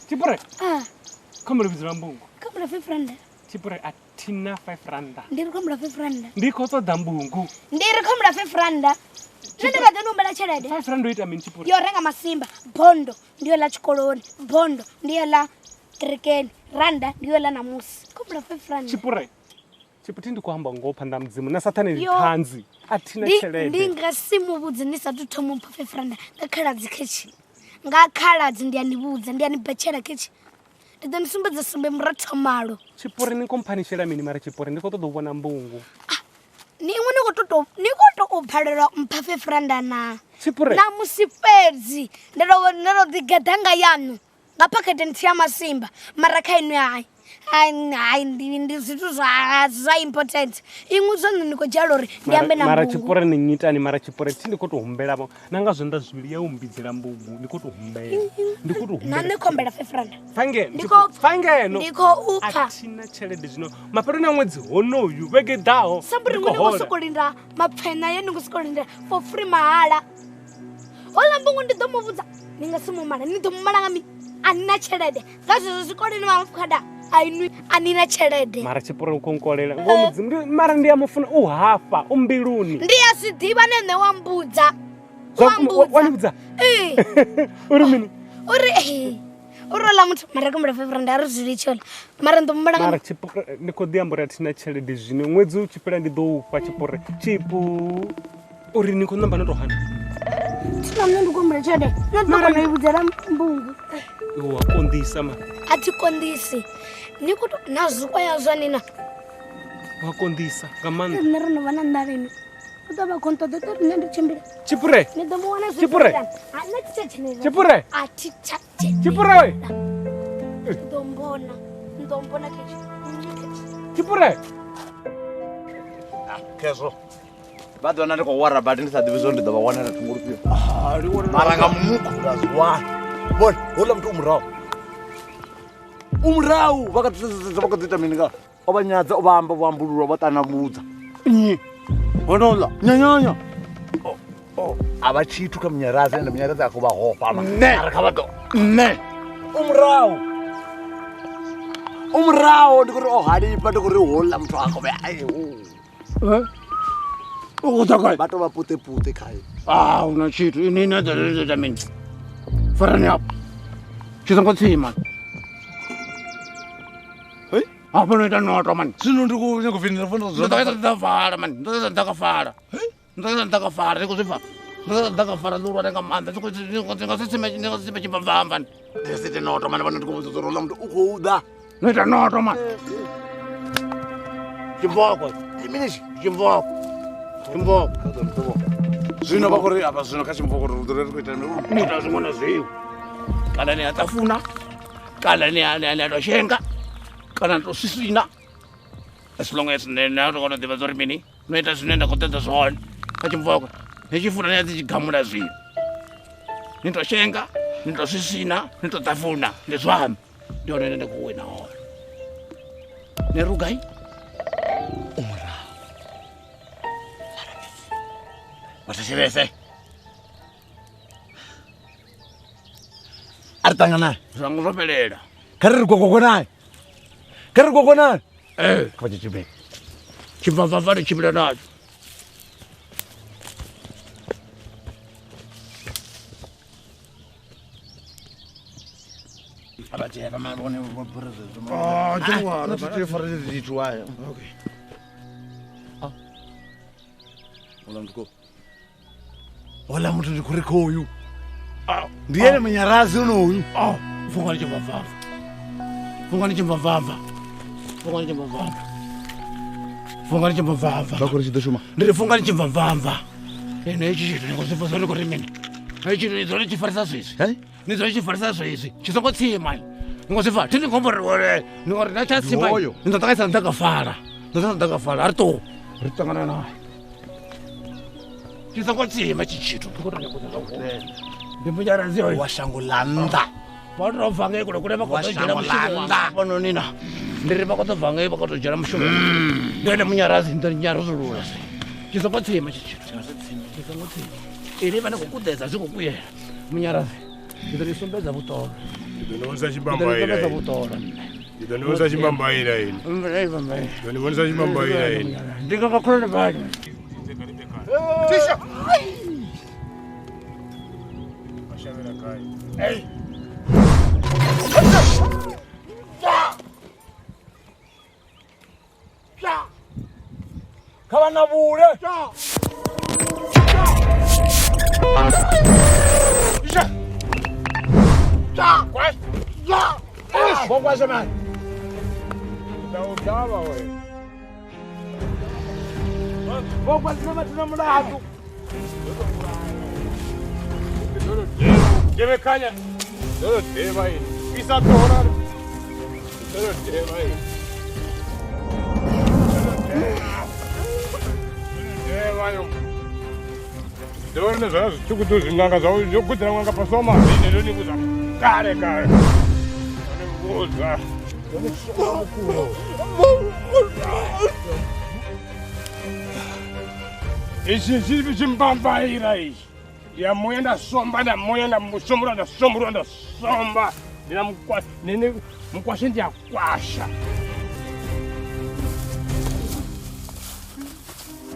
Chipure. Kamera vizirambungu. Kamera 5 rand. Chipure atina 5 rand. Ndiri kamera 5 rand. Ndiko tsoda mbungu. Ndiri kamera 5 rand. Ndinga dzonombela chelede. 5 rand uita mini chipure. Yo renga masimba, bondo, ndiyo la chikoloni, bondo, ndiyo la kerekeni, randa, ndiyo la namusi. Kamera 5 rand. Chipure. Chiputi ndikuhamba ngopanda mdzimu na satani litanzi. Atina chelede. Ndinga simuvudzi nisatu tomu 5 rand. Ngakhala dzikechi. Ngakhala ndiyanibuza ndiyanibhechera kechi. Ndidani sumbedza sumbe muratha malo. Chipure ni company shela mini mara chipure ndiko todo vona mbungu. Ni niko to uphalelwa mpha 5 rand na. Chipure. Na musifedzi. Ndero digadanga yanu. Ngapakete ntsiya masimba mara khainu hayi. Hayi ndi zwithu zwa important. Inguzona niko jalori ndiyambe na mbungu. Mara chipure ni nyitani mara chipure tindiko to humbela nanga zonda zwili ya umbidzela mbungu ndiko to humbela. Ndiko to humbela. Nane kombela 5 rand. Fange. Fangeno. Ndiko upha. Atina chelede zvino. Mapero na mwedzi honoyu vege daho. Samburi ngone kusokolinda mapfena yenu kusokolinda for free mahala. Ola mbungu ndidomuvudza ningasimumala ndidomumala ngami anina chelede. Ngazvo zvikoleni vamufukada. Ainui anina chelede. Mara chipure ukonkolela. Ngomudzimu mara ndiyamufuna uhafa umbiluni. Ndiyazvidiva nene wambudza. Wanibudza? Uri mini? Urola mutu mara kumira 5 rand ari zvirichola. Mara ndomumala mara chipure nikodiyambura atina chelede zvino mwedzi uchipera ndidoupa chipure. Chipu uri niko namba notohana. Tina mndu kumbira chelede. Ndoka noibudzera mbungu. Wakondisa ma. Atikondisi. Nikuto nazuko yazvanina. Wakondisa kamana. Nero vana ndarino. Kutaba konto de tori nende chimbira. Chipure. Nidomuona Chipure. Anatichachenera. Chipure. Atichachenera. Chipure. Ndombona kechi. Chipure. Keso. Bado wana ndiko wara bado ndisadivizo ndaba wana na tungurupio. Maranga muku lazwa. Bon, hola mtu umrau vakatita minika obanyadza obamba vambululwa vatanavudza onola nyanyanya avachituka munyarazi ende munyarazi akuvahopa arakavato umrau ndikuri ohalipa ndikuri hola mtu akove vatova putepute khai una chitu inina mini farani apo chisangotsima apa noita noto mani zvino ndikuvinira ndakafara mani ndakafara ndikuzvifa ndakafara ndurwa nengamanda ndingasisime chibvabva mani ndisite noto mani vano ndikuzorola mntu ukouda noita noto mani chimvoko iminishi chimvoko zvino vakuri apa zvino kachimvoko rurikuita nita zvimwe zviwo kana neatafuna kana neatoshenga kana ndosisina as long as nenatokona diva zori mini noita zvinoenda kutedza zvone kachimvoko nechifuna neadzichigamura zvinhu nitoshenga nitosisina nitotafuna ndezvami ndiyo noenda kuwina horo nerugai umrau vatachirese aritanga naye zvangu zvoperera kariri kokoko naye kavachichibeka chibvabva richipira nacho abajeva mabone president Not to for it why. okay Ulamko. Wala mtu ndikuriko uyu. Ndiye mnyarazi uno. Funga chimvavava. Funga chimvavava. Funga chimvavava. Funga chimvavava. Bakuri chidoshuma. Ndiri funga chimvavava. Ene ichi chito ngosifa solo kuri mini. Ichi ndizole chifarisa swisi. Ndizole chifarisa swisi. Chisongo tsima. Ngosifa tini ngombore wore. Ngori na chasi bai. Ndotaka ndakafara. Ndakafara arto. Ritangana naye. Chisongo tsima chichito. Ndimbunyarazi oyo. Washangulanda. Bono vange kulo kule bakotojera mushumba bono nina ndiri bakoto vange bakotojera mushumba ndene munyarazi ndiri nyaruzulula se kizokotsima chichito kizokotsima iri bana kukudeza zikukuyela munyarazi ndiri sombeza butoro Ndinoza chibamba ira. Ndinoza chibamba ira ini. Ndinoza chibamba ira ini. ndikakakhulana bani Tisha. Ashavera kai. Hey. khabana bule bokwashe mani Ndawudaba we. bokwashe matina mulatu Give me kanya. Dolo deva ini. Isa tora. Dolo deva ini. Deva ini. Dolo ne zaraz chukutu zinanga zao yokutra wanga pasoma. Nini nini kuza. Kare kare. Nini kuza. Isi sibi chimbamba irai. Ya moyenda somba na moyenda musomura na somba. Nina mkwa nini mkwashindi ya kwasha.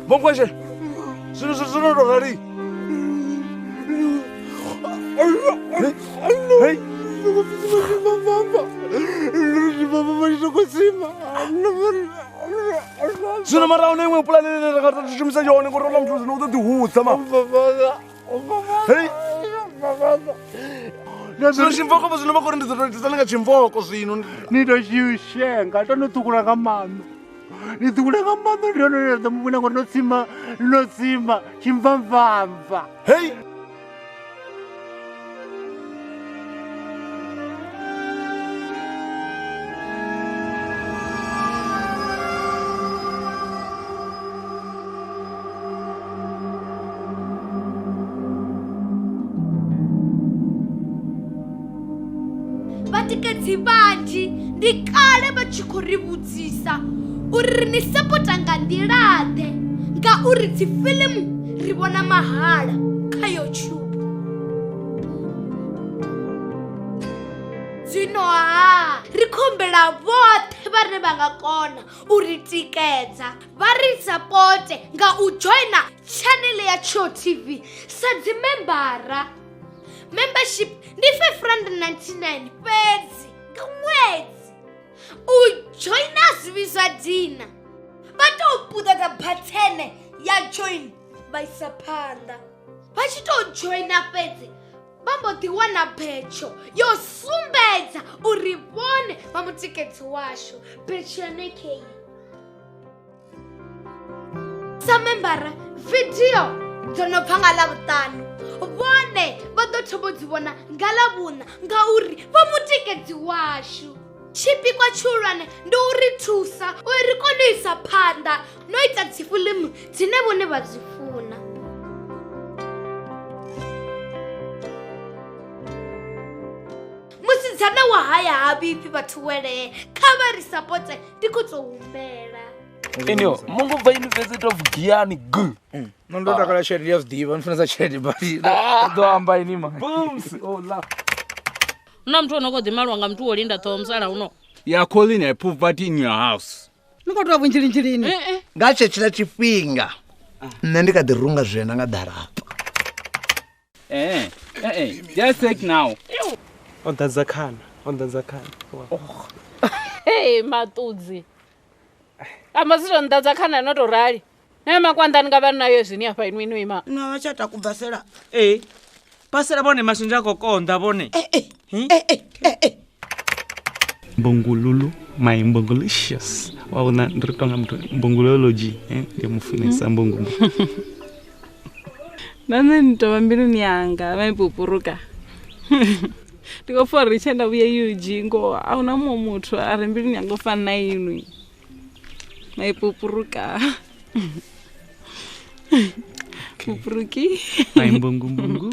Bokwashe. Sunu rogari. Hey. Sunu mara unengwe plan ni ngata tushumisa yone ngorola mthuzi no utihutsa ma. Hey. Sunu chimvoko bazino makori ndizotsalanga chimvoko zwino. nitoshiushenga tonotukula kamano nitukula kamano ndionoleza mubwina ngo notsima chimvamvamva Hey. vatikedzi vanji ndikale vachikurivudzisa uri rini sapota nga nḓilaḓe ngauri dzifilimu ri vona mahala kha YouTube. Zwino ri khombela vhoṱhe vhane vha nga kona u ri tikedza vha ri sapote nga u joina channel ya Cho TV sa dzimembara. Membership ndi R599 fhedzi nga ṅwedzi. U joina zwivhi zwa dina vha tou puṱedza bhathene ya join vha isa phanḓa. Vha tshi tou joina fhedzi vha mbo ḓi wana phetsho yo sumbedza uri vhone vha mutikedzi washu phetsho yanekei. Sa membara video dzo no bva nga Ḽavhuṱanu vhone vha ḓo thoma dzi vhona nga Ḽavhuṋa ngauri vha mutikedzi washu. Tshipikwa tshihulwane ndi u ri thusa uri ri kone u isa phanḓa no ita dzifilimu dzine vhone vha dzi funa. Musidzana wa haya ha vhifhi vhathu welee kha vha ri sapote ndi khou tou humbela. Enyo, mungu bva University of Giyani G. Ndo takala tshelede ya zwiḓivha ndifunesa tshelede badi ḓo amba ini ma. Booms. Oh la. Una mtu onoko dhimalwa nga mtu olinda tho msala uno. Ya calling a poverty in your house. Niko tovha vunjilini nga tshetshiḽa tshifhinga nṋe ndi kha ḓi runga zwena nga ḓarapa. Just take now. O ḓadza khana Ondanza khana. Hey matudzi. Amasiro ndanza khana notorali. Nema kwanda ngaba nayo zini hapa inwini ima. No achata kubvasera. Pasera bone masunja kokonda bone. Mbongululu, my mbongolicious. Waona ndiritonga mtu mbongolology, ndio mufunisa mbongo. Nani nitova mbilu nyanga, maipupuruka. Tiko for richenda uye yujingo, auna mutu, arembilu nyanga fana inui. Maipupuruka. Pupuruki. My mbongo.